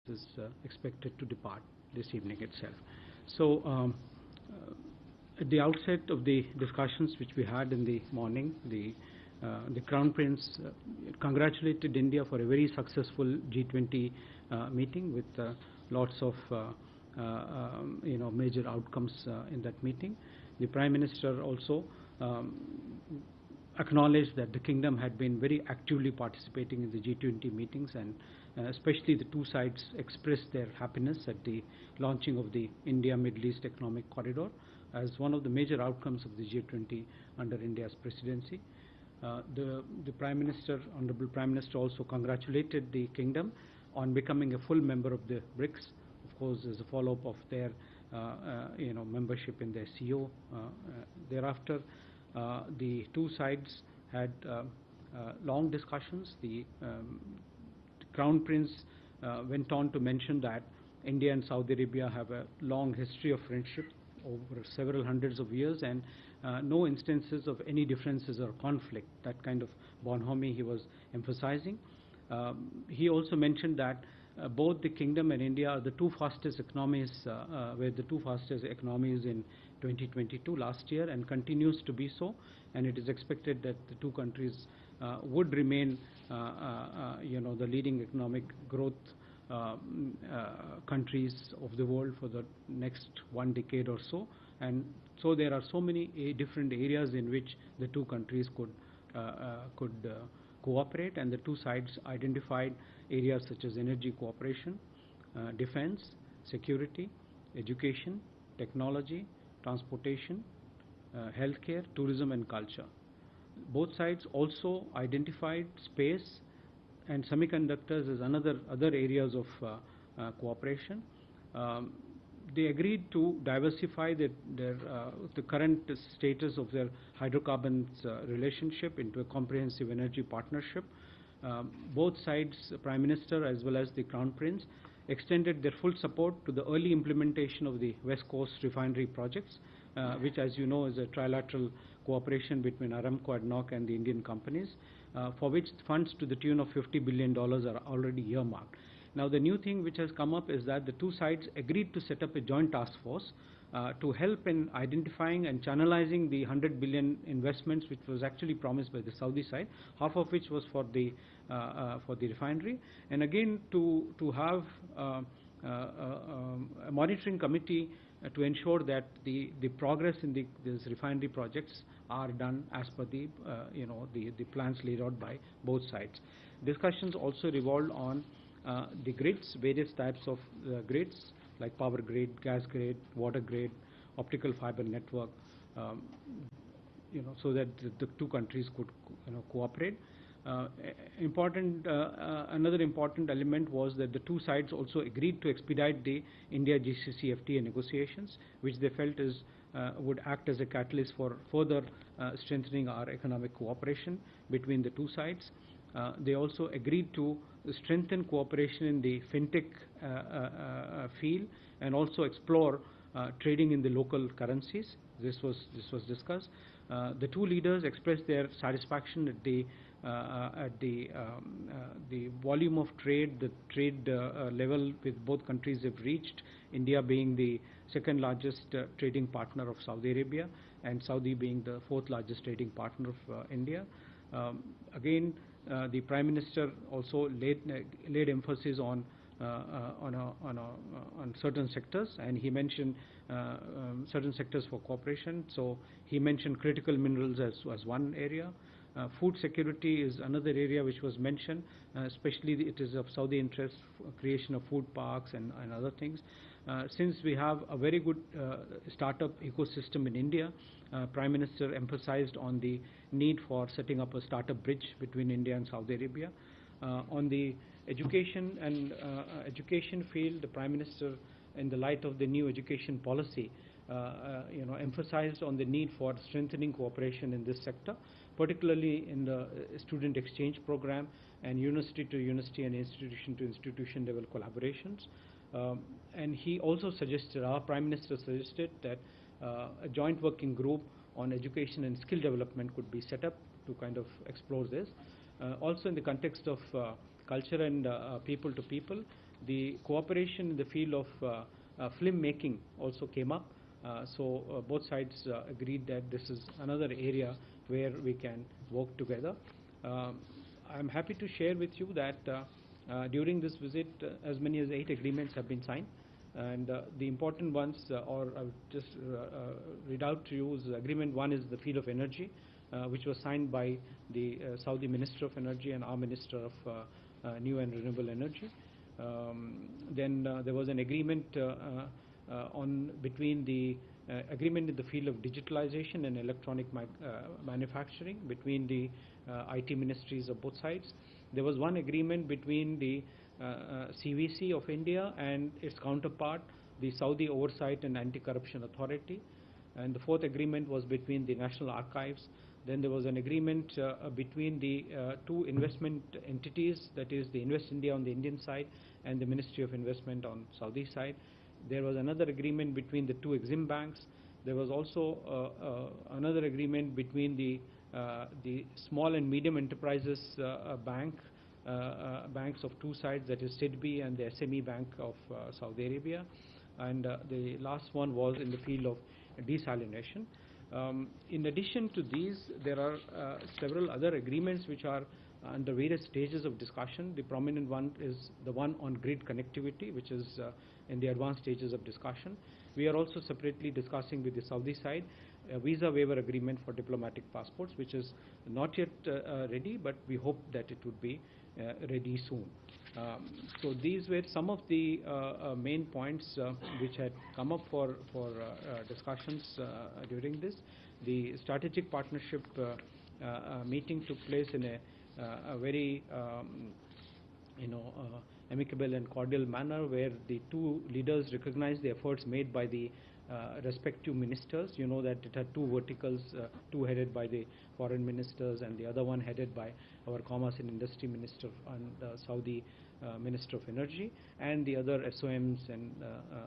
is expected to depart this evening itself. So, at the outset of the discussions which we had in the morning, the Crown Prince congratulated India for a very successful G20 meeting with lots of major outcomes in that meeting. The Prime Minister also acknowledged that the Kingdom had been very actively participating in the G20 meetings, and especially the two sides expressed their happiness at the launching of the India-Middle East Economic Corridor as one of the major outcomes of the G20 under India's presidency. The Prime Minister, Honorable Prime Minister, also congratulated the Kingdom on becoming a full member of the BRICS, of course, as a follow-up of their membership in the SCO. Thereafter, the two sides had long discussions. The Crown Prince went on to mention that India and Saudi Arabia have a long history of friendship over several hundreds of years, and no instances of any differences or conflict. That kind of bonhomie he was emphasizing. He also mentioned that both the Kingdom and India are the two fastest economies, were the two fastest economies in 2022 last year, and continues to be so. And it is expected that the two countries would remain, the leading economic growth countries of the world for the next 1 decade or so. And so there are so many different areas in which the two countries could cooperate, and the two sides identified areas such as energy cooperation, defense, security, education, technology, transportation, healthcare, tourism and culture. Both sides also identified space and semiconductors as other areas of cooperation. They agreed to diversify the current status of their hydrocarbons relationship into a comprehensive energy partnership. Both sides, the Prime Minister as well as the Crown Prince, extended their full support to the early implementation of the West Coast refinery projects, which, as you know, is a trilateral cooperation between Aramco, ADNOC and the Indian companies, for which funds to the tune of $50 billion are already earmarked. Now, the new thing which has come up is that the two sides agreed to set up a joint task force to help in identifying and channelizing the 100 billion investments which was actually promised by the Saudi side, half of which was for the refinery, and again to have a monitoring committee to ensure that the progress in these refinery projects are done as per the plans laid out by both sides. Discussions also revolved on the grids, various types of grids like power grid, gas grid, water grid, optical fiber network, so that the two countries could cooperate. Another important element was that the two sides also agreed to expedite the India GCC FTA negotiations, which they felt would act as a catalyst for further strengthening our economic cooperation between the two sides. They also agreed to strengthen cooperation in the fintech field and also explore trading in the local currencies. This was discussed. The two leaders expressed their satisfaction at the volume of trade, the trade level with both countries have reached, India being the second largest trading partner of Saudi Arabia, and Saudi being the fourth largest trading partner of India. Again, the Prime Minister also laid emphasis on certain sectors, and he mentioned certain sectors for cooperation. So he mentioned critical minerals as one area. Food security is another area which was mentioned, especially it is of Saudi interest, creation of food parks and other things. Since we have a very good startup ecosystem in India, Prime Minister emphasized on the need for setting up a startup bridge between India and Saudi Arabia. On the education and education field, the Prime Minister, in the light of the new education policy, emphasized on the need for strengthening cooperation in this sector, particularly in the student exchange program and university to university and institution to institution level collaborations. And he also suggested, our Prime Minister suggested that a joint working group on education and skill development could be set up to kind of explore this. Also in the context of culture and people to people, The cooperation in the field of film making also came up. So both sides agreed that this is another area where we can work together. I'm happy to share with you that during this visit, as many as 8 agreements have been signed. And the important ones, or I'll just read out to you, is Agreement 1 is the field of energy, which was signed by the Saudi Minister of Energy and our Minister of New and Renewable Energy. Then there was an agreement between the agreement in the field of digitalization and electronic manufacturing between the IT ministries of both sides. There was one agreement between the CVC of India and its counterpart, the Saudi Oversight and Anti-Corruption Authority. And the fourth agreement was between the National Archives. Then there was an agreement between the two investment entities, that is the Invest India on the Indian side and the Ministry of Investment on Saudi side. There was another agreement between the two Exim banks. There was also another agreement between the small and medium enterprises banks of two sides, that is SIDBI and the SME Bank of Saudi Arabia. And the last one was in the field of desalination. In addition to these, there are several other agreements which are under various stages of discussion. The prominent one is the one on grid connectivity, which is in the advanced stages of discussion. We are also separately discussing with the Saudi side a visa waiver agreement for diplomatic passports, which is not yet ready, but we hope that it would be ready soon. So these were some of the main points which had come up for discussions during this. The strategic partnership meeting took place in a very amicable and cordial manner, where the two leaders recognized the efforts made by the respective ministers. You know that it had two verticals, two headed by the foreign ministers and the other one headed by our Commerce and Industry Minister and Saudi Minister of Energy, and the other SOMs and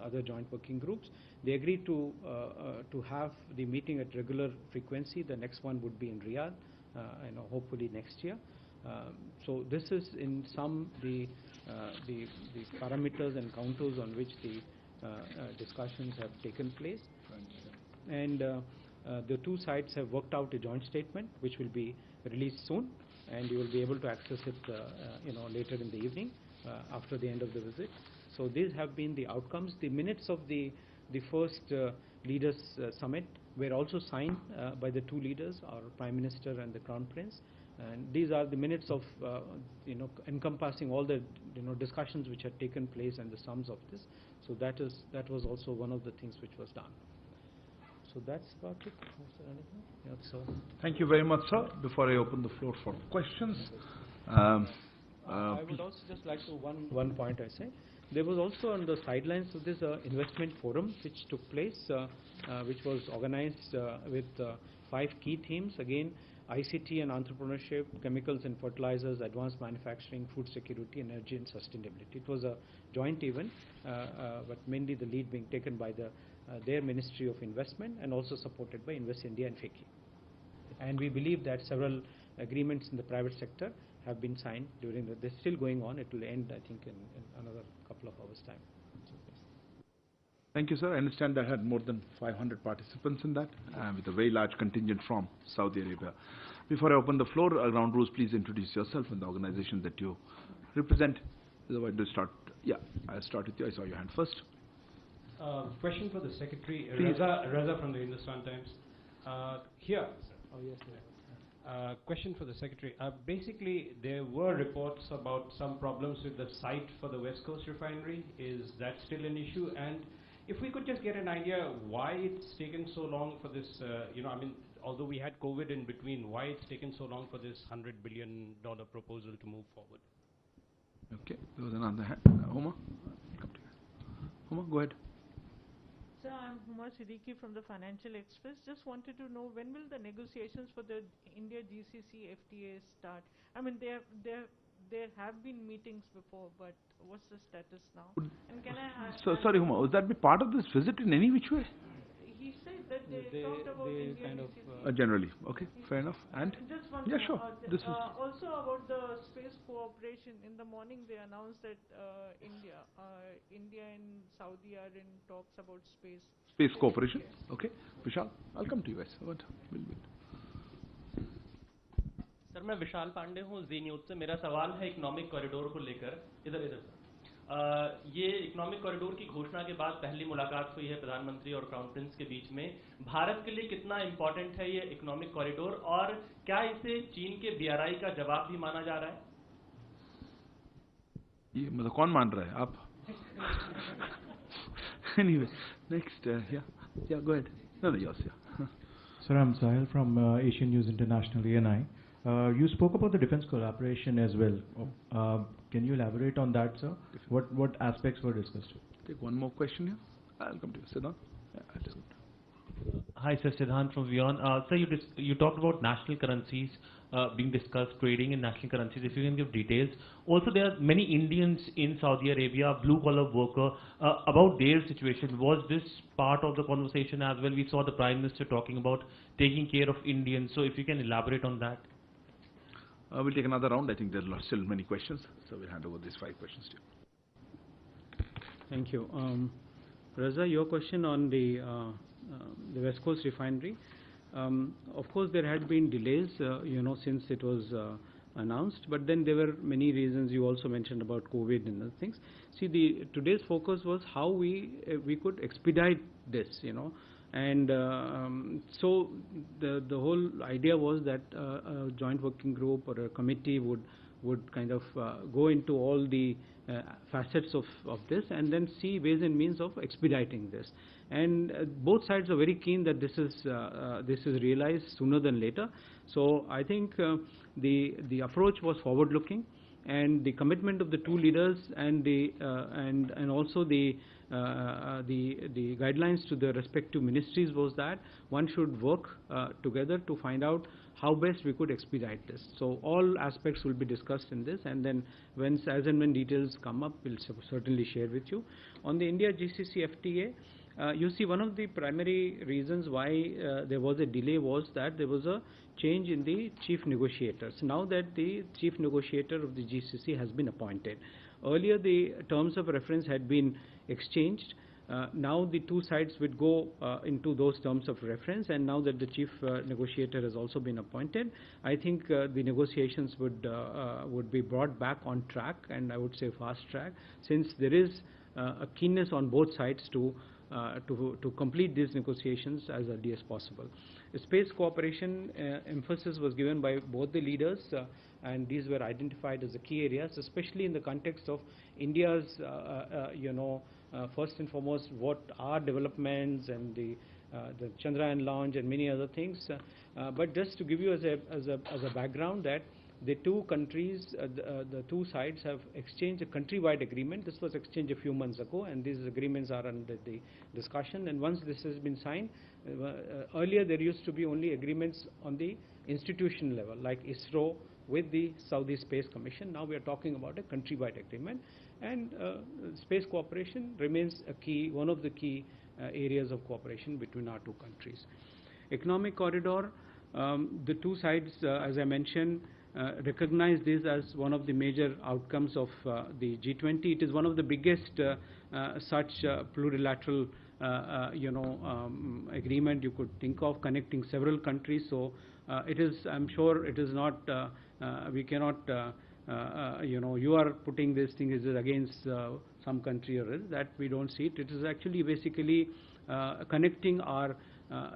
other joint working groups. They agreed to have the meeting at regular frequency. The next one would be in Riyadh, hopefully next year. So this is in sum the parameters and counters on which the discussions have taken place. And the two sides have worked out a joint statement which will be released soon, and you will be able to access it later in the evening after the end of the visit. So these have been the outcomes. The minutes of the first leaders summit were also signed by the two leaders, our Prime Minister and the Crown Prince. And these are the minutes of encompassing all the discussions which had taken place and the sums of this. So that was also one of the things which was done. So that's about it. Was there anything? Yeah, so thank you very much, sir. Before I open the floor for questions, I would also just like to one point I say. There was also on the sidelines of this investment forum which took place, which was organized with 5 key themes. Again, ICT and entrepreneurship, chemicals and fertilizers, advanced manufacturing, food security, energy and sustainability. It was a joint event, but mainly the lead being taken by their Ministry of Investment and also supported by Invest India and FICCI. And we believe that several agreements in the private sector have been signed during they're still going on. It will end, I think, in another couple of hours' time. Thank you, sir. I understand I had more than 500 participants in that, with a very large contingent from Saudi Arabia. Before I open the floor, ground rules, please introduce yourself and the organization that you represent. Otherwise, to start, yeah, I'll start with you. I saw your hand first. Question for the Secretary, Please. Raza from the Hindustan Times. Here. Oh, yes, sir. Question for the Secretary. Basically, there were reports about some problems with the site for the West Coast refinery. Is that still an issue? And if we could just get an idea why it's taken so long for this, although we had COVID in between, why it's taken so long for this $100 billion proposal to move forward? Okay, there was another hand. Huma, come to you. Huma, go ahead. Sir, I'm Huma Siddiqui from the Financial Express. Just wanted to know, when will the negotiations for the India GCC FTA start? I mean, there have been meetings before, but what's the status now? And can I ask? So sorry, Huma, would that be part of this visit in any which way? He said that they talked about they India kind of, GCC. Generally, okay, fair enough. And Just one yeah, more, sure. This was also about the space cooperation. In the morning, they announced that India and Saudi are in talks about space. space cooperation. Okay, Vishal, I'll come to you guys. What? Sir मैं विशाल पांडे हूँ जी news से। मेरा सवाल है economic corridor को लेकर। इधर इधर सर, ये इकोनॉमिक कॉरिडोर की घोषणा के बाद पहली मुलाकात हुई है प्रधानमंत्री और क्राउन प्रिंस के बीच में। भारत के लिए कितना इम्पोर्टेंट है ये इकोनॉमिक कॉरिडोर, और क्या इसे चीन के बीआरआई का जवाब भी माना जा रहा है? ये मतलब कौन मान रहा है, आप? Anyway, next, yeah, go ahead. No, yes, yeah. Sir, I'm Sahil from Asian News International, ANI. You spoke about the defense collaboration as well. Can you elaborate on that, sir? What aspects were discussed? Take one more question here. I'll come to you. Sit down. Yeah, I'll just go. Hi, sir. Siddhant from Vion. Sir, you talked about national currencies being discussed, trading in national currencies. If you can give details. Also, there are many Indians in Saudi Arabia, blue-collar worker, about their situation. Was this part of the conversation as well? We saw the Prime Minister talking about taking care of Indians. So if you can elaborate on that. We'll take another round. I think there are still many questions, so we'll hand over these 5 questions to you. Thank you. Raza, your question on the West Coast refinery. Of course, there had been delays, since it was announced, but then there were many reasons. You also mentioned about COVID and other things. See, today's focus was how we could expedite this, and so the whole idea was that a joint working group or a committee would kind of go into all the facets of this and then see ways and means of expediting this. And both sides are very keen that this is realized sooner than later. So I think the approach was forward-looking, and the commitment of the two leaders and also the guidelines to the respective ministries was that one should work together to find out how best we could expedite this. So all aspects will be discussed in this, and then as and when details come up, we'll certainly share with you. On the India GCC FTA, you see, one of the primary reasons why there was a delay was that there was a change in the chief negotiators. Now that the chief negotiator of the GCC has been appointed, earlier the terms of reference had been exchanged. Now the two sides would go into those terms of reference, and now that the chief negotiator has also been appointed, I think the negotiations would be brought back on track, and I would say fast track, since there is a keenness on both sides to complete these negotiations as early as possible. The space cooperation emphasis was given by both the leaders, and these were identified as the key areas, especially in the context of India's, first and foremost, what are developments and the Chandrayaan launch and many other things. But just to give you as a background, that the two countries, the two sides have exchanged a countrywide agreement. This was exchanged a few months ago, and these agreements are under the discussion. And once this has been signed, earlier there used to be only agreements on the institution level, like ISRO with the Saudi Space Commission. Now we are talking about a countrywide agreement, and space cooperation remains one of the key areas of cooperation between our two countries. Economic corridor, the two sides, as I mentioned, recognize this as one of the major outcomes of the G20. It is one of the biggest such plurilateral agreement you could think of, connecting several countries. So it is, I'm sure it is not, we cannot, you are putting this thing is against some country or other, that we don't see it. It is actually basically connecting our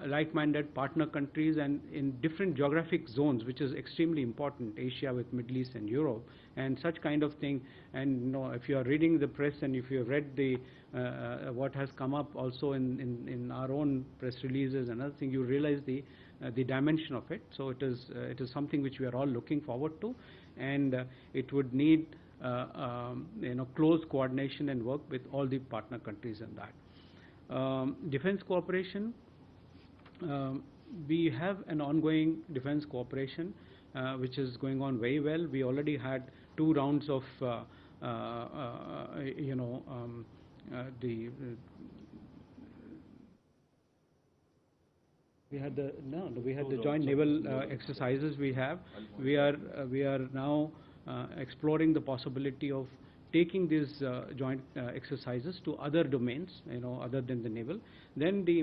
like-minded partner countries and in different geographic zones, which is extremely important, Asia with Middle East and Europe, and such kind of thing. And if you are reading the press and if you have read the what has come up also in our own press releases and other things, you realize the dimension of it. So it is something which we are all looking forward to, and it would need close coordination and work with all the partner countries in that. Defense cooperation. We have an ongoing defense cooperation which is going on very well. We already had 2 rounds of We had the joint naval exercises we have. We are now exploring the possibility of taking these joint exercises to other domains, other than the naval. Then the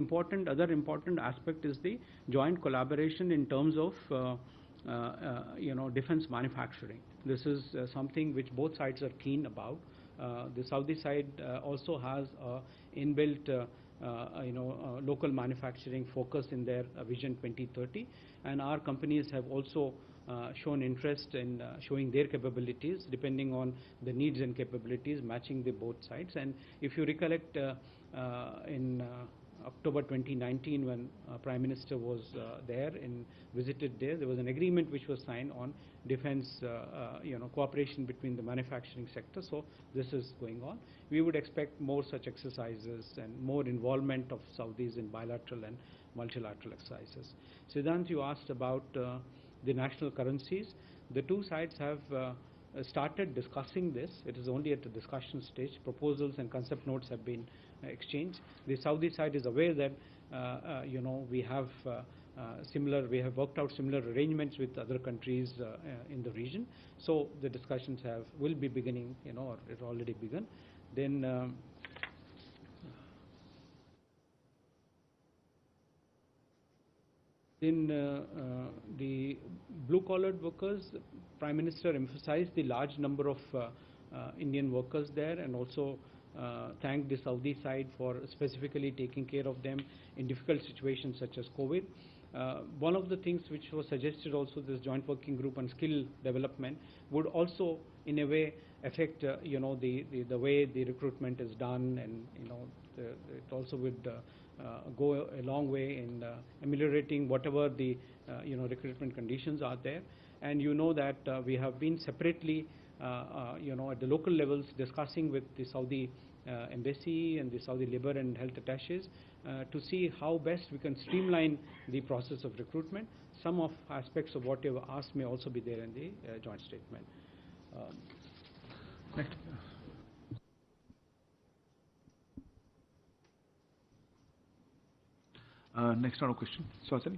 other important aspect is the joint collaboration in terms of defense manufacturing. This is something which both sides are keen about. The Saudi side also has inbuilt local manufacturing focus in their Vision 2030, and our companies have also shown interest in showing their capabilities depending on the needs and capabilities, matching the both sides. And if you recollect, in October 2019, when Prime Minister was visited there was an agreement which was signed on defense cooperation between the manufacturing sector. So this is going on. We would expect more such exercises and more involvement of Saudis in bilateral and multilateral exercises. Siddhant, you asked about the national currencies. The two sides have started discussing this. It is only at the discussion stage. Proposals and concept notes have been exchanged. The Saudi side is aware that we have worked out similar arrangements with other countries in the region. So the discussions will be beginning, or it already begun. Then the blue-collared workers, Prime Minister emphasized the large number of Indian workers there, and also thanked the Saudi side for specifically taking care of them in difficult situations such as COVID. One of the things which was suggested also, this joint working group on skill development would also in a way affect the way the recruitment is done, and it also would go a long way in ameliorating whatever the recruitment conditions are there. And that we have been separately at the local levels discussing with the Saudi embassy and the Saudi labor and health attaches to see how best we can streamline the process of recruitment. Some of aspects of what you have asked may also be there in the joint statement. Next. Next round of question. Suhasini?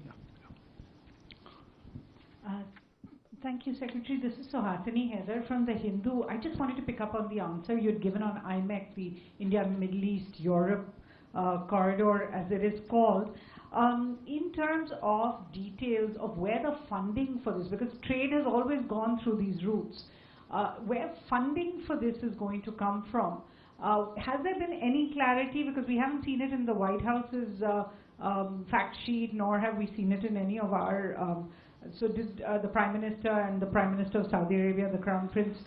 Thank you, Secretary. This is Suhasini Haider from The Hindu. I just wanted to pick up on the answer you had given on IMEC, the India, Middle East, Europe corridor, as it is called. In terms of details of where the funding for this, because trade has always gone through these routes, where funding for this is going to come from. Has there been any clarity? Because we haven't seen it in the White House's fact sheet, nor have we seen it in any of our. So did the Prime Minister and the Prime Minister of Saudi Arabia, the Crown Prince,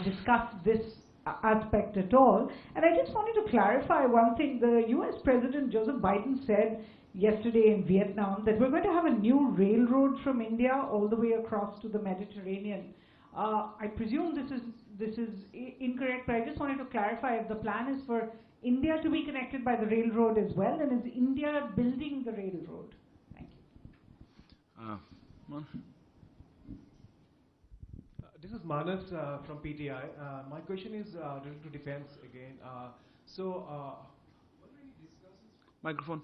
discuss this aspect at all? And I just wanted to clarify one thing. The US President Joseph Biden said yesterday in Vietnam that we're going to have a new railroad from India all the way across to the Mediterranean. I presume this is incorrect, but I just wanted to clarify if the plan is for India to be connected by the railroad as well, and is India building the railroad? Thank you. This is Manas from PTI. My question is related to defense again. Microphone.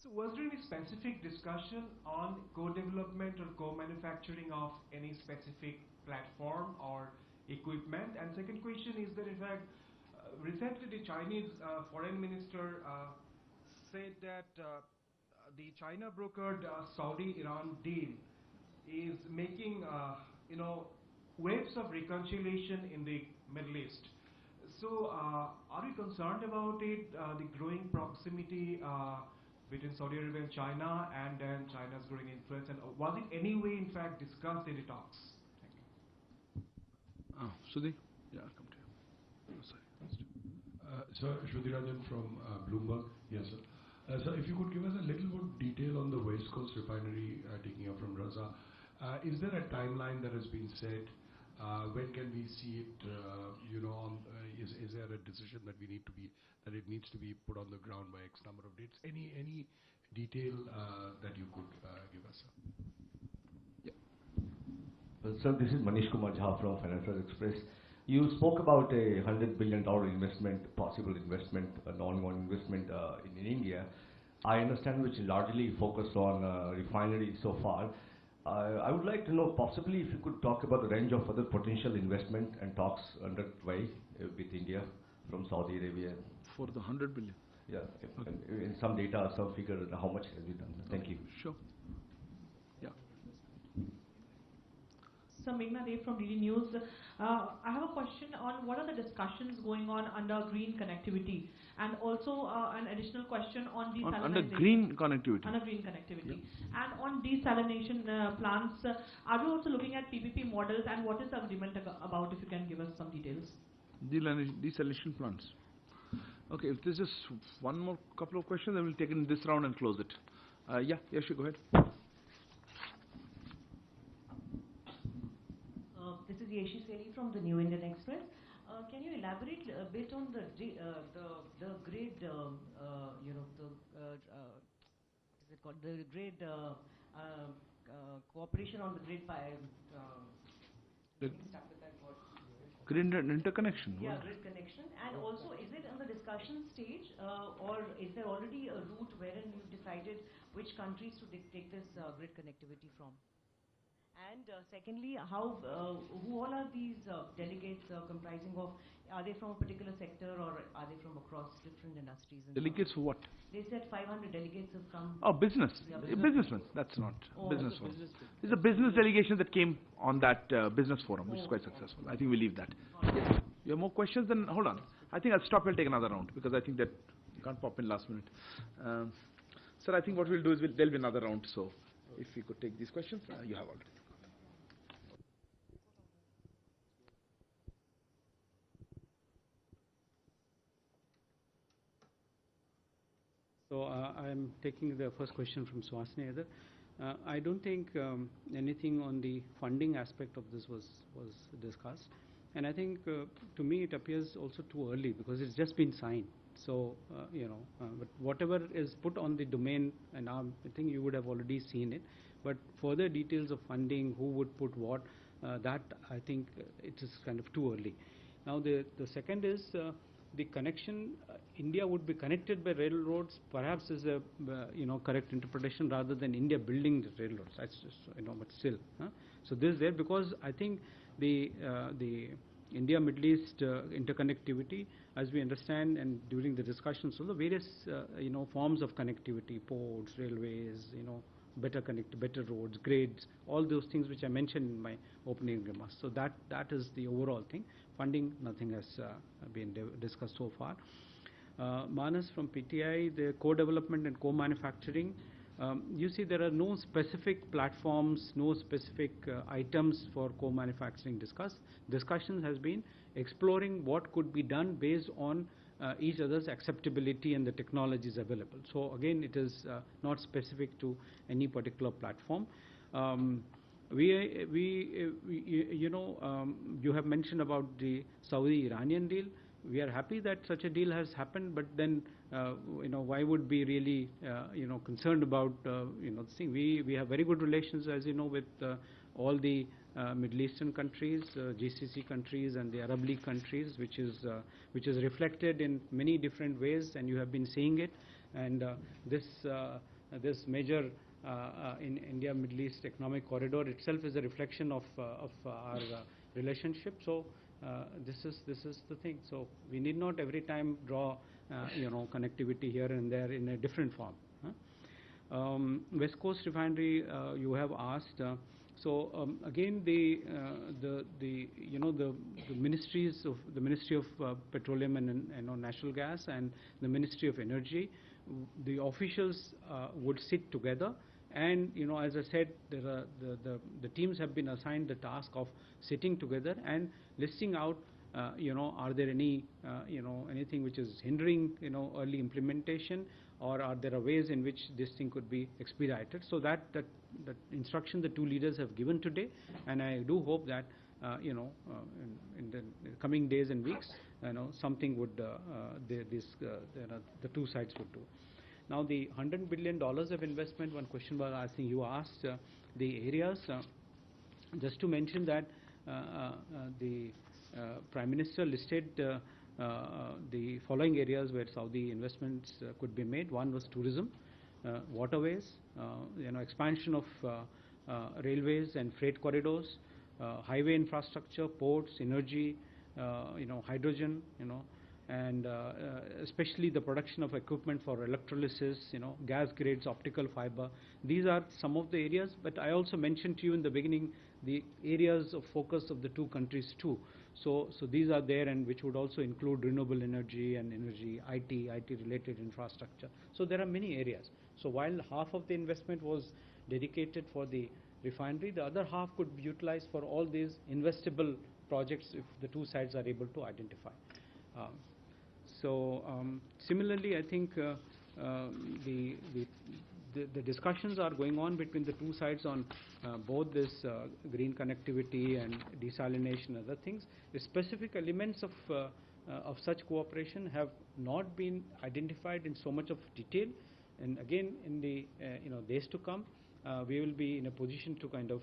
So was there any specific discussion on co-development or co-manufacturing of any specific platform or equipment? And second question is that in fact, recently the Chinese foreign minister said that the China brokered Saudi-Iran deal is making waves of reconciliation in the Middle East. So are you concerned about it, the growing proximity between Saudi Arabia and China, and then China's growing influence? And was it any way in fact discussed in the talks? Thank you. Sudhi? Yeah, I'll come to you. Sir, Shruti Rajan from Bloomberg. Yes, sir. Sir, if you could give us a little more detail on the West Coast refinery taking up from Raza. Is there a timeline that has been set? When can we see it? Is there a decision that it needs to be put on the ground by X number of dates? Any detail that you could give us, sir? Yeah. Well, sir, this is Manish Kumar Jha from Financial Express. You spoke about a $100 billion investment, possible investment, an ongoing investment in India. I understand which is largely focused on refinery so far. I would like to know, possibly, if you could talk about the range of other potential investment and talks underway with India from Saudi Arabia. For the 100 billion? Yeah, in some data, some figure, how much has been done? Thank you. Sure. Yeah. So Meghna Dev from DD News. I have a question on what are the discussions going on under green connectivity, and also an additional question on desalination. Under green connectivity. Under green connectivity. Yeah. And on desalination plants, are we also looking at PPP models, and what is the agreement about, if you can give us some details? Desalination plants. Okay, if there's just one more couple of questions, then we'll take it in this round and close it. Yeah, Yashi, go ahead. This is Yeshi Seli from the New Indian Express. Can you elaborate a bit on the grid, what is it called? The grid cooperation on the grid stuck with that word. Grid interconnection. Yeah, grid connection. And also, is it on the discussion stage, or is there already a route wherein you've decided which countries to take this grid connectivity from? And secondly, who all are these delegates comprising of? Are they from a particular sector, or are they from across different industries? Delegates for what? They said 500 delegates have come. Oh, business. Yeah, Businessmen. That's not business forum. It's a business delegation that came on that business forum, which is quite successful. I think we leave that. Yes. You have more questions? Then hold on. I think I'll stop. We'll take another round, because I think that you can't pop in last minute. Sir, I think what we'll do is there'll be another round. So if we could take these questions, you have already. So I'm taking the first question from Suhasini Haidar. I don't think anything on the funding aspect of this was discussed, and I think to me it appears also too early, because it's just been signed. So but whatever is put on the domain, and I think you would have already seen it. But further details of funding, who would put what, that I think it is kind of too early. Now the second is the connection. India would be connected by railroads, perhaps is a correct interpretation, rather than India building the railroads. That's just, but still. So this is there, because I think the India Middle East interconnectivity, as we understand, and during the discussions, so the various forms of connectivity, ports, railways, better roads, grades, all those things which I mentioned in my opening remarks. So that is the overall thing. Funding, nothing has been discussed so far. Manas from PTI, the co-development and co-manufacturing. You see, there are no specific platforms, no specific items for co-manufacturing discussed. Discussion has been exploring what could be done based on each other's acceptability and the technologies available. So again, it is not specific to any particular platform. You have mentioned about the Saudi-Iranian deal. We are happy that such a deal has happened, but then why would be really concerned about this thing? We have very good relations, as you know, with all the Middle Eastern countries, GCC countries, and the Arab League countries, which is reflected in many different ways, and you have been seeing it. And this major in India Middle East Economic Corridor itself is a reflection of our relationship. So this is the thing. So we need not every time draw connectivity here and there in a different form. West Coast Refinery, you have asked. Again, the Ministry of Petroleum and Natural Gas and the Ministry of Energy, the officials would sit together, and as I said, the teams have been assigned the task of sitting together and listing out are there any anything which is hindering early implementation, or are there ways in which this thing could be expedited. So that instruction the two leaders have given today, and I do hope that in the coming days and weeks something would the two sides would do. Now the $100 billion of investment, one question was, I think you asked the areas. Just to mention that the Prime Minister listed the following areas where Saudi investments could be made. One was tourism, waterways, expansion of railways and freight corridors, highway infrastructure, ports, energy, hydrogen, and especially the production of equipment for electrolysis, gas grids, optical fiber. These are some of the areas, but I also mentioned to you in the beginning the areas of focus of the two countries too. So these are there, and which would also include renewable energy and energy, IT related infrastructure. So there are many areas. So while half of the investment was dedicated for the refinery, the other half could be utilized for all these investable projects if the two sides are able to identify. Similarly, I think the discussions are going on between the two sides on both this green connectivity and desalination and other things. The specific elements of such cooperation have not been identified in so much of detail, and again in the days to come we will be in a position to kind of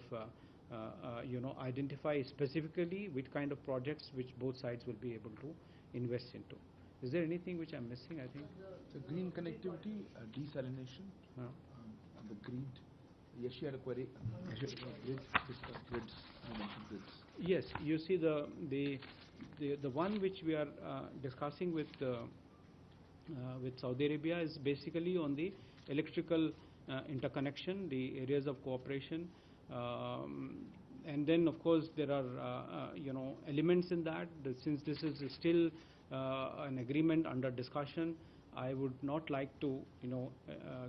identify specifically which kind of projects which both sides will be able to invest into. Is there anything which I'm missing? I think so green connectivity, desalination, and the grid. Yes, you had a query. Grids. You mentioned grids. Yes, you see the one which we are discussing with Saudi Arabia is basically on the electrical interconnection, the areas of cooperation, and then of course there are elements in that. Since this is still an agreement under discussion, I would not like to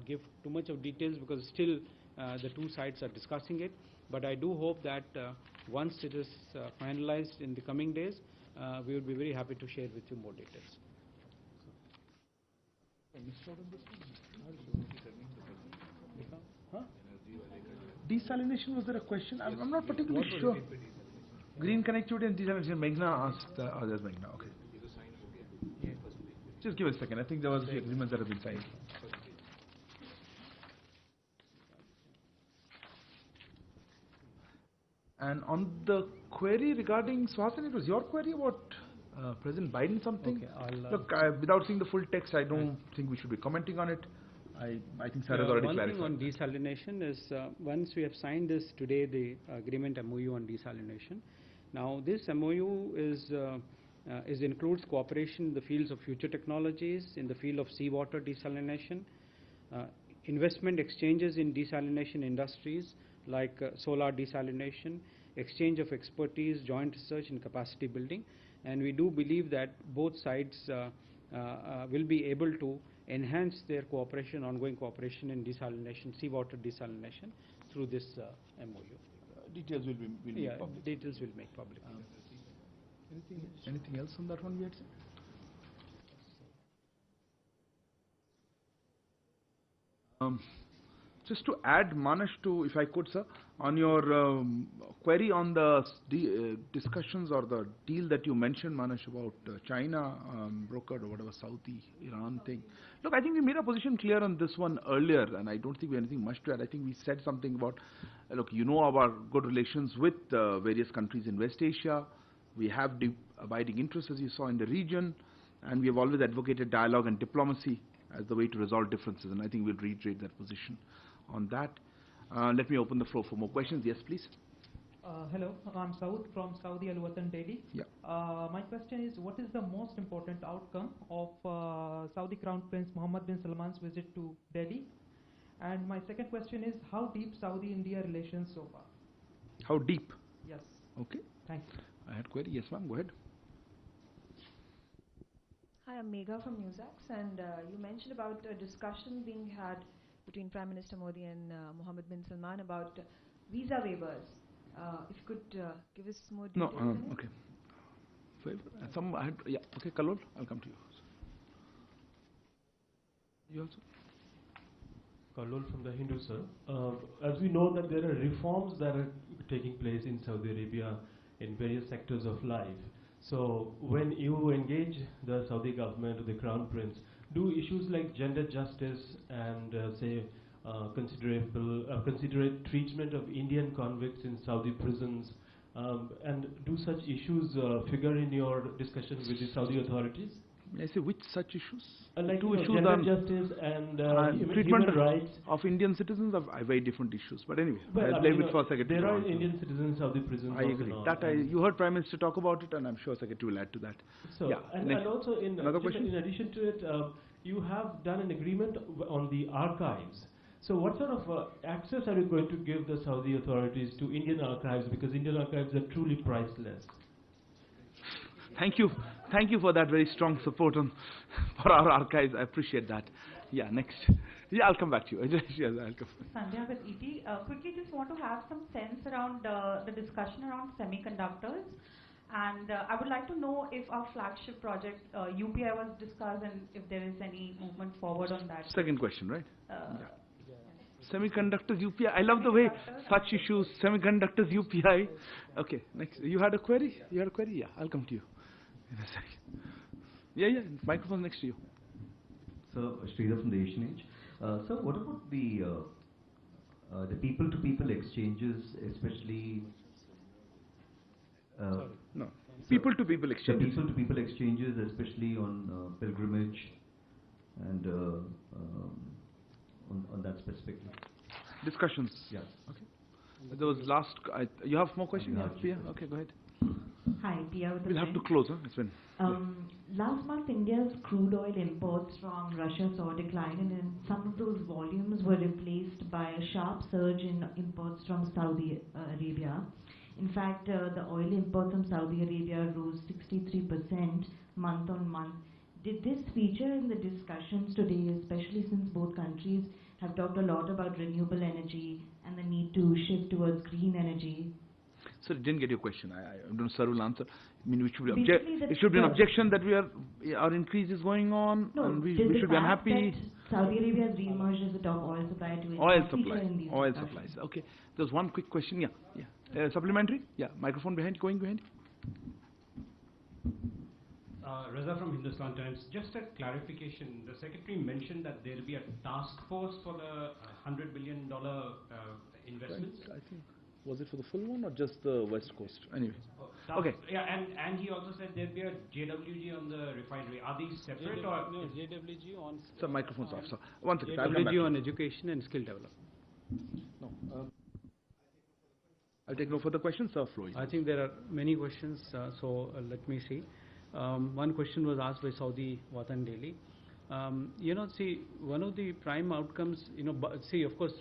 give too much of details because still the two sides are discussing it. But I do hope that once it is finalized in the coming days, we would be very happy to share with you more details. Desalination, was there a question? I'm not particularly sure. Green connectivity and desalination. Meghna asked. There's Meghna. Okay. Just give us a second. I think there was the agreement that has been signed. And on the query regarding Suhasini, it was your query about President Biden something? Okay, Look, without seeing the full text, I don't think we should be commenting on it. I think Sir has already clarified. One thing on desalination is once we have signed this today, the agreement MOU on desalination. Now this MOU includes cooperation in the fields of future technologies, in the field of seawater desalination, investment exchanges in desalination industries like solar desalination, exchange of expertise, joint research and capacity building. And we do believe that both sides will be able to enhance their cooperation, ongoing cooperation in desalination, seawater desalination through this MOU. Details will be made public. Details will make public. Anything else on that one we had said? Just to add, Manesh, to, if I could, sir, on your query on the discussions or the deal that you mentioned, Manesh, about China brokered or whatever Saudi Iran thing. Look, I think we made our position clear on this one earlier, and I don't think we have anything much to add. I think we said something about, look, our good relations with various countries in West Asia. We have abiding interests, as you saw, in the region, and we have always advocated dialogue and diplomacy as the way to resolve differences, and I think we'll reiterate that position on that. Let me open the floor for more questions. Yes, please. Hello, I'm Saud from Saudi Al Watan, Delhi. Yeah. My question is, what is the most important outcome of Saudi Crown Prince Mohammed bin Salman's visit to Delhi? And my second question is, how deep Saudi-India relations so far? How deep? Yes. Okay. Thank you. I had query. Yes, ma'am. Go ahead. Hi, I'm Megha from Newsax, and you mentioned about a discussion being had between Prime Minister Modi and Mohammed bin Salman about visa waivers. If you could give us more details. No, okay. Yeah, okay, Kalol, I'll come to you. You also? Kalol from the Hindu, sir. As we know that there are reforms that are taking place in Saudi Arabia in various sectors of life. So when you engage the Saudi government or the Crown Prince, do issues like gender justice and considerate treatment of Indian convicts in Saudi prisons And do such issues figure in your discussions with the Saudi authorities? I say which such issues? Like Two issues gender are justice and treatment human rights. of Indian citizens are very different issues. But anyway, Well, I'll leave it for Secretary. there to are answer. Indian citizens of the prisons. I also agree. now, That you heard Prime Minister talk about it, and I'm sure Secretary will add to that. So, yeah. and Next. also in Another just question? in addition to it, you have done an agreement on the archives. So what sort of access are you going to give the Saudi authorities to Indian archives, because Indian archives are truly priceless? Thank you. Thank you for that very strong support for our archives. I appreciate that. Yeah, next. Yeah, I'll come back to you. Yes, I'll come. Sandhya with ET. Quickly, just want to have some sense around the discussion around semiconductors. And I would like to know if our flagship project, UPI, was discussed and if there is any movement forward on that. Second question, right? Semiconductors, UPI. I love the way such issues, semiconductors, UPI. Okay, next. You had a query? You had a query? Yeah, I'll come to you in a second. Yeah, microphone next to you. So, Sridhar from the Asian Age. So, what about the people-to-people exchanges, especially? No, people-to-people exchanges. People-to-people exchanges, especially on pilgrimage and on that specifically. Discussions. Yeah. Okay. There was last. You have more questions? Yeah. Okay, go ahead. Hi, Pia with the We'll have to close, huh? It's been. Last month, India's crude oil imports from Russia saw a decline, and some of those volumes were replaced by a sharp surge in imports from Saudi Arabia. In fact, the oil imports from Saudi Arabia rose 63% month on month. Did this feature in the discussions today, especially since both countries have talked a lot about renewable energy and the need to shift towards green energy? Sir, didn't get your question. I don't know, sir will answer. I mean, it Basically should be an objection that our increase is going on, No, and we the should be fact unhappy. that Saudi Arabia has re-emerged as the top oil supplier to India. Oil feature supply. in these Oil discussions. supplies. Okay. There's one quick question. Yeah. Supplementary? Yeah. Microphone going behind. Reza from Hindustan Times. Just a clarification. The Secretary mentioned that there will be a task force for the $100 billion investments. I think. Was it for the full one or just the West Coast? Anyway. Okay. Yeah, and he also said there'll be a JWG on the refinery. Are these separate or? No, JWG on. Sir, microphone's off. Sir, one second. I'll come back. JWG on education and skill development. No. I'll take no further questions. Sir, floor. I think there are many questions, so let me see. One question was asked by Saudi Watan Daily. See, one of the prime outcomes, of course,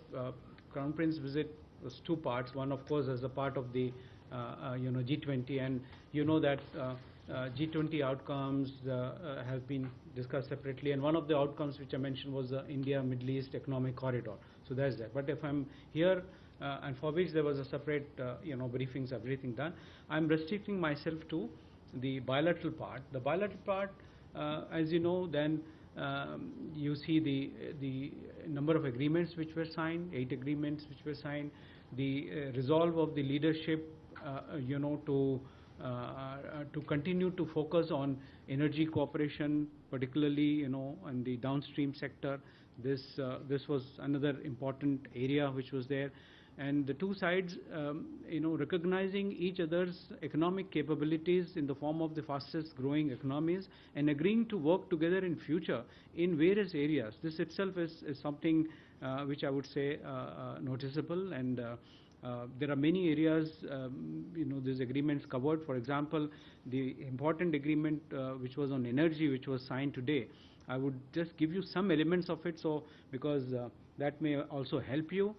Crown Prince visit was two parts. One, of course, as a part of the, G20, and you know that G20 outcomes have been discussed separately, and one of the outcomes which I mentioned was the India-Middle East Economic Corridor. So that's that. But if I'm here, and for which there was a separate, briefings, everything done, I'm restricting myself to the bilateral part. The bilateral part, as you know, then you see the number of agreements which were signed, 8 agreements which were signed, the resolve of the leadership, to continue to focus on energy cooperation, particularly, in the downstream sector. This was another important area which was there. And the two sides, recognizing each other's economic capabilities in the form of the fastest growing economies and agreeing to work together in future in various areas. This itself is something which I would say noticeable, and there are many areas, these agreements covered. For example, the important agreement which was on energy, which was signed today. I would just give you some elements of it, so because that may also help you.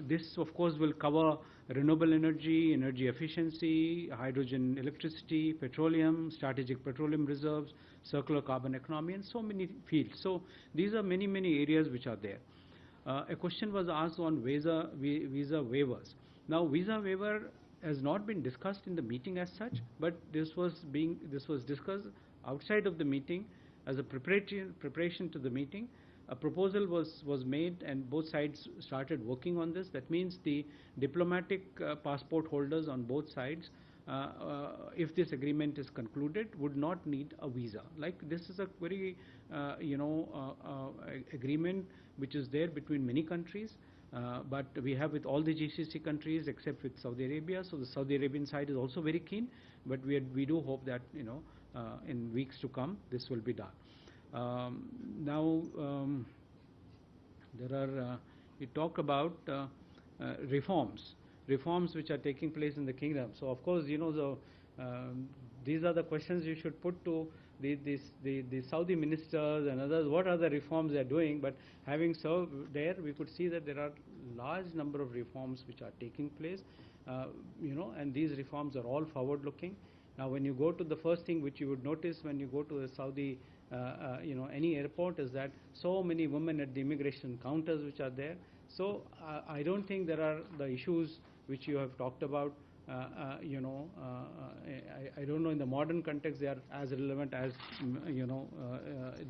This, of course, will cover renewable energy, energy efficiency, hydrogen electricity, petroleum, strategic petroleum reserves, circular carbon economy, and so many fields. So these are many areas which are there. A question was asked on visa waivers. Now, visa waiver has not been discussed in the meeting as such, but this was discussed outside of the meeting as a preparation to the meeting. A proposal was made, and both sides started working on this. That means the diplomatic passport holders on both sides, if this agreement is concluded, would not need a visa. Like, this is a very agreement which is there between many countries. But we have with all the GCC countries except with Saudi Arabia. So the Saudi Arabian side is also very keen, but we do hope that in weeks to come this will be done. Now there are we talk about reforms which are taking place in the kingdom. So of course these are the questions you should put to the Saudi ministers and others. What are the reforms they are doing? But having served there, we could see that there are large number of reforms which are taking place, and these reforms are all forward-looking. Now, when you go to the first thing which you would notice when you go to the Saudi, any airport, is that so many women at the immigration counters which are there. So I don't think there are the issues which you have talked about. I don't know, in the modern context they are as relevant as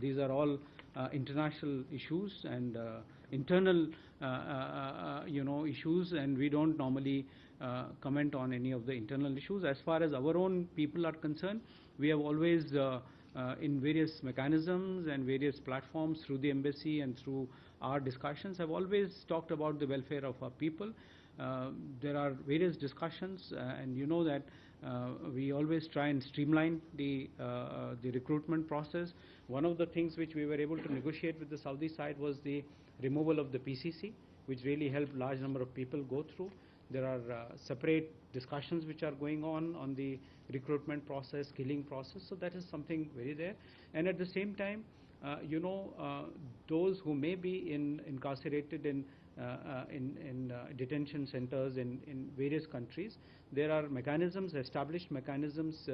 these are all international issues and internal issues, and we don't normally comment on any of the internal issues. As far as our own people are concerned, we have always in various mechanisms and various platforms through the embassy and through our discussions have always talked about the welfare of our people. There are various discussions, and you know that we always try and streamline the recruitment process. One of the things which we were able to negotiate with the Saudi side was the removal of the PCC, which really helped large number of people go through. There are separate discussions which are going on the recruitment process, skilling process. So that is something very there. And at the same time, those who may be incarcerated in detention centers in various countries, there are mechanisms, established mechanisms,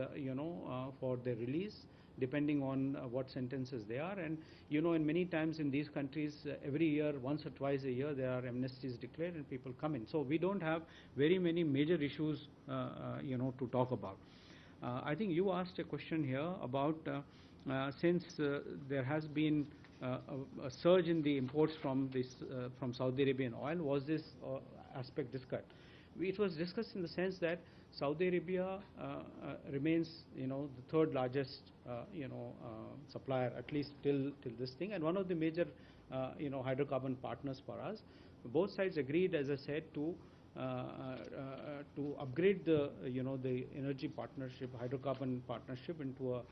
for their release, depending on what sentences they are. And in many times in these countries, every year, once or twice a year, there are amnesties declared and people come in. So we don't have very many major issues, to talk about. I think you asked a question here about since there has been a surge in the imports from Saudi Arabian oil, was this aspect discussed? It was discussed in the sense that Saudi Arabia remains, the third largest, supplier, at least till this thing, and one of the major, hydrocarbon partners for us. Both sides agreed, as I said, to upgrade the energy partnership, hydrocarbon partnership, into a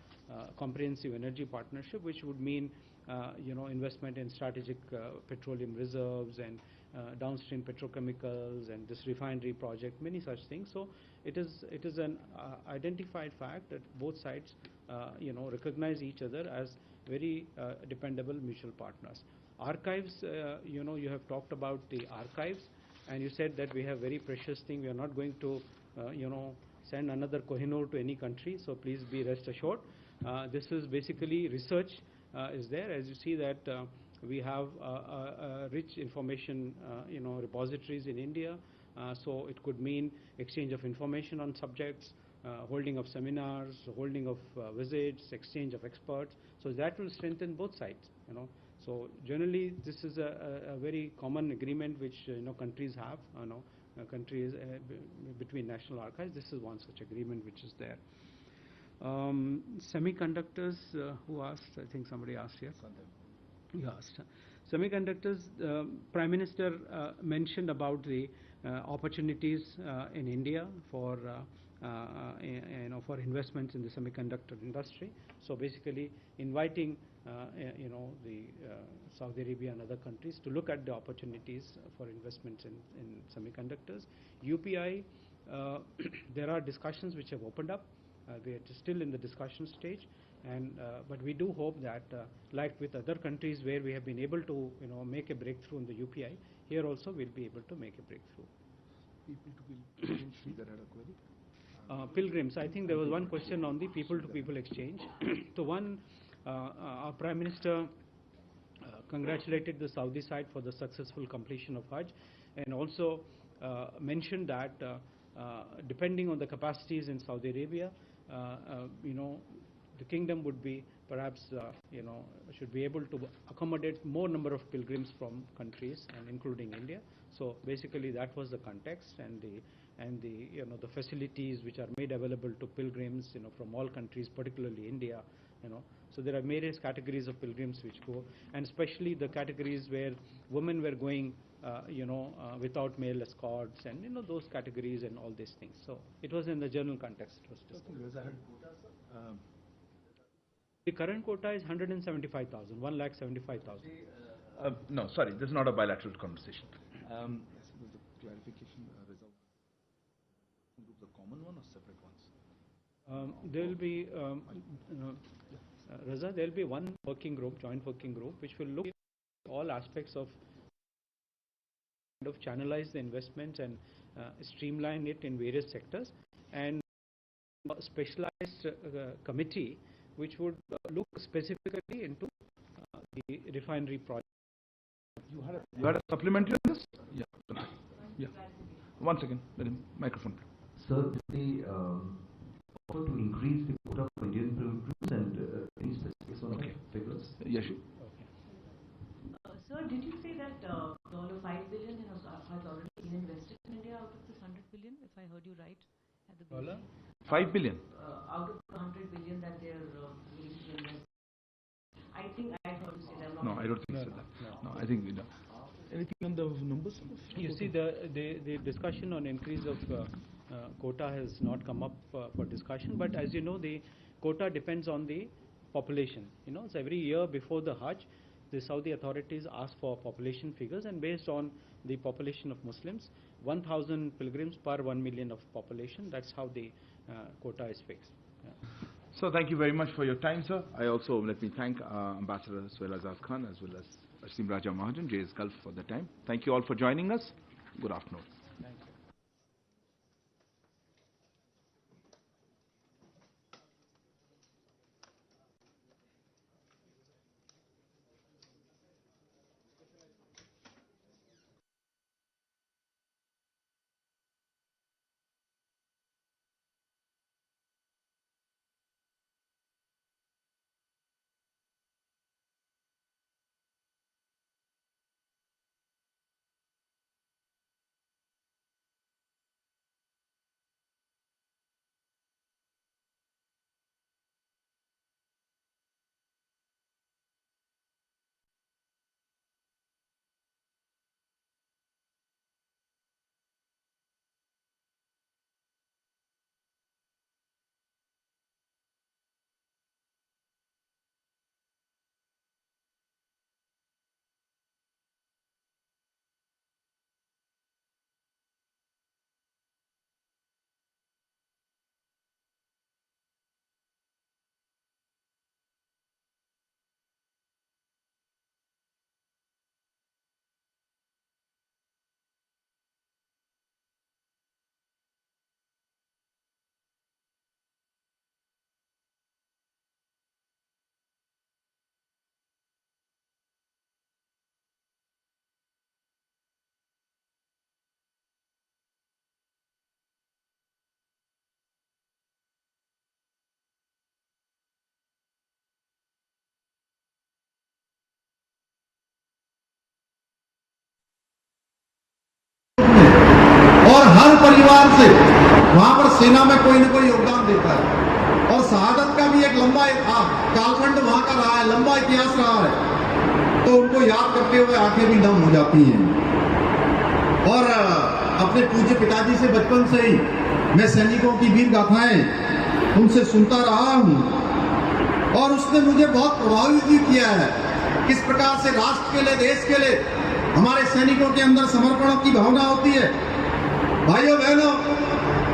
comprehensive energy partnership, which would mean investment in strategic petroleum reserves and downstream petrochemicals and this refinery project, many such things. So it is an identified fact that both sides recognize each other as very dependable mutual partners. Archives, you have talked about the archives, and you said that we have very precious thing. We are not going to send another Kohinoor to any country, so please be rest assured. This is basically research is there. As you see that we have rich information repositories in India, so it could mean exchange of information on subjects, holding of seminars, holding of visits, exchange of experts. So that will strengthen both sides. So generally this is a very common agreement which countries have. Countries between national archives. This is one such agreement which is there. Semiconductors, who asked? I think somebody asked here. You asked. Semiconductors, Prime Minister mentioned about the opportunities in India for for investments in the semiconductor industry. So basically inviting the Saudi Arabia and other countries to look at the opportunities for investments in semiconductors. UPI, there are discussions which have opened up. We are still in the discussion stage, and but we do hope that, like with other countries where we have been able to make a breakthrough in the UPI, here also we'll be able to make a breakthrough. Pilgrims, I think there was one question on the people-to-people exchange. So one, our Prime Minister congratulated the Saudi side for the successful completion of Hajj, and also mentioned that depending on the capacities in Saudi Arabia, the kingdom would be perhaps should be able to accommodate more number of pilgrims from countries and including India. So basically that was the context, and the facilities which are made available to pilgrims from all countries, particularly India. So there are various categories of pilgrims which go, and especially the categories where women were going without male escorts and, those categories and all these things. So it was in the general context. It was discussed. The current quota is 175,000, 1,75,000. No, sorry, this is not a bilateral conversation. The clarification result. The common one or separate ones? There will be, Raza, there will be one working group, joint working group, which will look at all aspects of channelize the investments and streamline it in various sectors, and a specialized committee which would look specifically into the refinery project. You had a supplementary on this? Yeah. Yeah. One second. Microphone. Sir, the offer to increase the quota for Indian pilgrims and any specifics on figures? Yes. Sir, did you say that $5 billion has already been invested in India out of this $100 billion, if I heard you right at the beginning? $5 billion? Out of the $100 billion that they're willing to invest. I think I heard you say that. No, I don't think so. No, I think anything on the numbers? You see, the discussion on increase of quota has not come up for discussion, but as you know, the quota depends on the population. So every year before the Hajj, the Saudi authorities ask for population figures, and based on the population of Muslims, 1,000 pilgrims per 1 million of population, that's how the quota is fixed. Yeah. So thank you very much for your time, sir. I also let me thank Ambassador Suhail Azad Khan as well as Asim Raja Mahajan, JS Gulf, for the time. Thank you all for joining us. Good afternoon. Thank you. और हर परिवार से वहां पर सेना में कोई न कोई योगदान देता है, और शहादत का भी एक लंबा कालखंड वहां का रहा है, लंबा इतिहास रहा है, तो उनको याद करते हुए आंखें भी नम हो जाती हैं। और अपने पूज्य पिताजी से बचपन से ही मैं सैनिकों की वीर गाथाएं उनसे सुनता रहा हूं, और उसने मुझे बहुत प्रभावित भी किया है। किस प्रकार से राष्ट्र के लिए, देश के लिए हमारे सैनिकों के अंदर समर्पण की भावना होती है। भाइयों बहनों,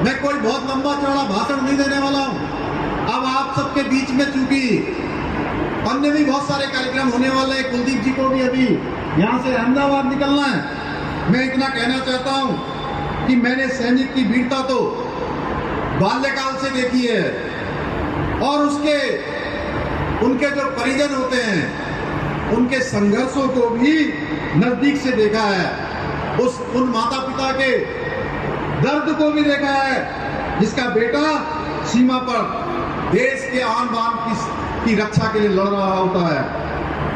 मैं कोई बहुत लंबा चौड़ा भाषण नहीं देने वाला हूं। अब आप सबके बीच में चूंकि अन्य भी बहुत सारे कार्यक्रम होने वाले हैं, कुलदीप जी को भी अभी यहां से अहमदाबाद निकलना है, मैं इतना कहना चाहता हूं कि मैंने सैनिक की वीरता तो बाल्यकाल से देखी है, और उनके जो परिजन होते हैं उनके संघर्षों को भी नजदीक से देखा है, उन माता पिता के दर्द को भी देखा है जिसका बेटा सीमा पर देश के आन बान की रक्षा के लिए लड़ रहा होता है।